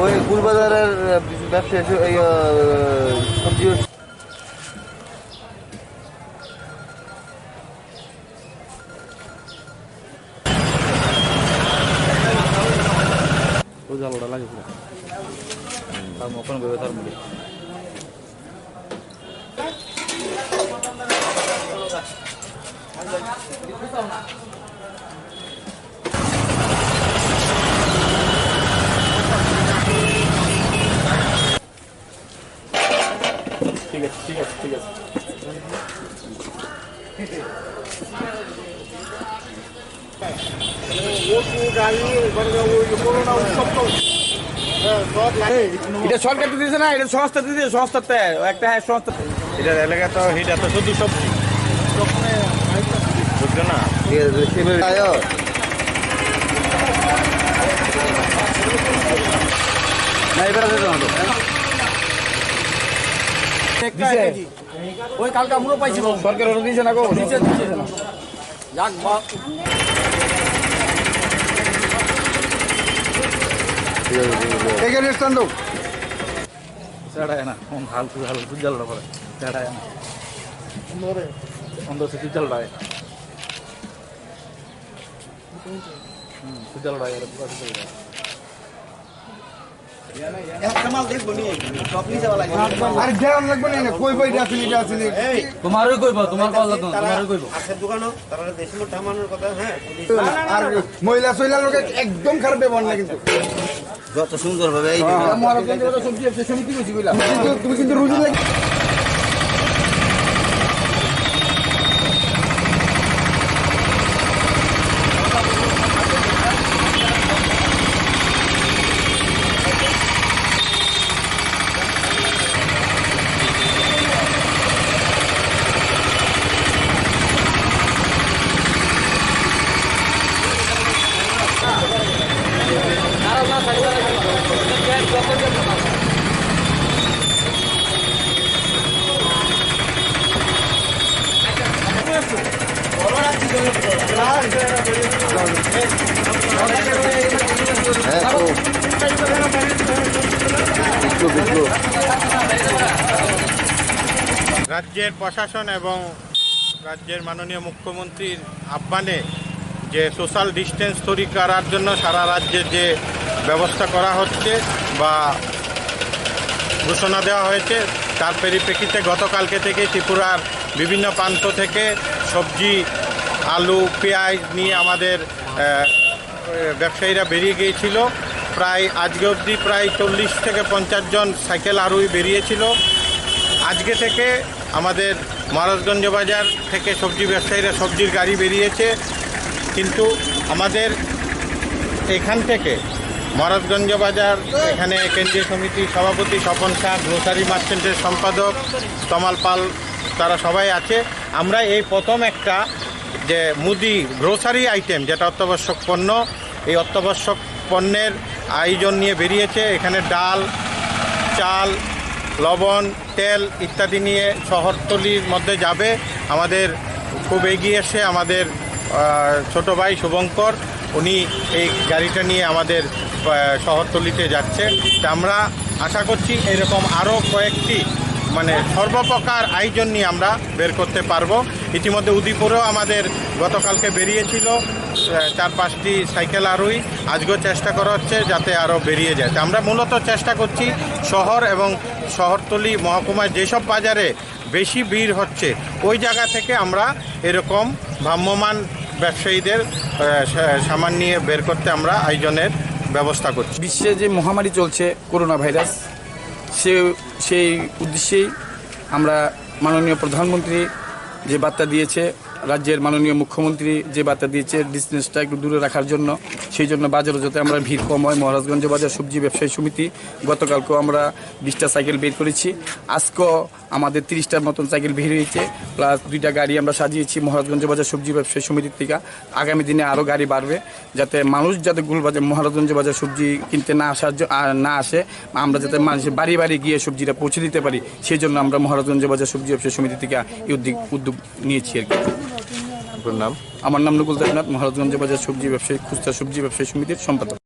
ওই গুলবাজারের ব্যবসায়ী সবজি জালটা লাগে পুরো তার মকন ভেবে তার মুখে ঠিক আছে ঠিক আছে ঠিক আছে এটা সরকার দিয়েছে না, এটা সংস্থা দিয়েছে, সংস্থাতে একটা সংস্থা এটা এলাকা তো এটা তো শুধু সবজি বুঝছো না। ওই কালকে আমরাও পাইছি সরকার ওটা দিয়েছে না গো, দিয়েছে না যাক এখানে স্থান দো চড়ায় না হালকু হালকু জলটা পরে চড়ায় না অন্ধ থেকে জলটায় জলটায় তোমারই কইব তোমার মহিলা সহিলা লোকে একদম খারাপ ব্যবহার না কিন্তু যত সুন্দর ভাবে তুমি কিন্তু রুজি লাগে রাজ্যের প্রশাসন এবং রাজ্যের মাননীয় মুখ্যমন্ত্রীর আহ্বানে যে সোশ্যাল ডিস্টেন্স তৈরি করার জন্য সারা রাজ্যে যে ব্যবস্থা করা হচ্ছে বা ঘোষণা দেওয়া হয়েছে, তার পরিপ্রেক্ষিতে গতকালকে থেকে ত্রিপুরার বিভিন্ন প্রান্ত থেকে সবজি, আলু, পেঁয়াজ নিয়ে আমাদের ব্যবসায়ীরা বেরিয়ে গিয়েছিল। প্রায় আজকে অবধি প্রায় 40 থেকে 50 জন সাইকেল আরোহী বেরিয়েছিল। আজকে থেকে আমাদের মহারাজগঞ্জ বাজার থেকে সবজি ব্যবসায়ীরা সবজির গাড়ি বেরিয়েছে, কিন্তু আমাদের এখান থেকে মহারাজগঞ্জ বাজার এখানে কেন্দ্রীয় সমিতির সভাপতি স্বপন শাহ, গ্রোসারি মার্চেন্টের সম্পাদক তমাল পাল, তারা সবাই আছে। আমরা এই প্রথম একটা যে মুদি গ্রোসারি আইটেম যেটা অত্যাবশ্যক পণ্য, এই অত্যাবশ্যক পণ্যের আয়োজন নিয়ে বেরিয়েছে। এখানে ডাল, চাল, লবণ, তেল ইত্যাদি নিয়ে শহরতলির মধ্যে যাবে। আমাদের খুব এগিয়ে এসে আমাদের ছোট ভাই শুভঙ্কর, উনি এই গাড়িটা নিয়ে আমাদের শহরতলিতে যাচ্ছে। তা আমরা আশা করছি এরকম আরও কয়েকটি সর্বপ্রকার আয়োজন নিয়ে আমরা বের করতে পারবো। ইতিমধ্যে উদয়পুরেও আমাদের গতকালকে বেরিয়েছিল 4-5টি সাইকেল আরোহী, আজকেও চেষ্টা করা হচ্ছে যাতে আরও বেরিয়ে যায়। তা আমরা মূলত চেষ্টা করছি শহর এবং শহরতলি মহকুমায় যেসব বাজারে বেশি ভিড় হচ্ছে ওই জায়গা থেকে আমরা এরকম ভ্রাম্যমাণ ব্যবসায়ীদের সামান নিয়ে বের করতে আমরা আয়োজনের ব্যবস্থা করছি। বিশ্বে যে মহামারী চলছে করোনা ভাইরাস, সেই উদ্দেশ্যেই আমরা মাননীয় প্রধানমন্ত্রী যে বার্তা দিয়েছে রাজ্যের মাননীয় মুখ্যমন্ত্রী যে বার্তা দিয়েছে ডিস্টেন্সটা একটু দূরে রাখার জন্য, সেই জন্য বাজারে যাতে আমরা ভিড় কম হয়। মহারাজগঞ্জ বাজার সবজি ব্যবসায়ী সমিতি গতকালকেও আমরা 20টা সাইকেল বের করেছি, আজকেও আমাদের 30টার মতন সাইকেল বের হয়েছে, প্লাস 2টা গাড়ি আমরা সাজিয়েছি মহারাজগঞ্জ বাজার সবজি ব্যবসায়ী সমিতির থেকে। আগামী দিনে আরও গাড়ি বাড়বে, যাতে মানুষ যাতে গুলবাজার মহারাজগঞ্জ বাজার সবজি কিনতে না আসে, আমরা যাতে মানুষের বাড়ি বাড়ি গিয়ে সবজিটা পৌঁছে দিতে পারি, সেই জন্য আমরা মহারাজগঞ্জ বাজার সবজি ব্যবসায়ী সমিতি থেকে এই উদ্যোগ নিয়েছি আর কি। আপনার নাম? আমার নাম নকুল দেবনাথ, মহারাজগঞ্জ বাজার সবজি ব্যবসায়ী খুচরা সবজি ব্যবসায়ী সমিতির সম্পাদক।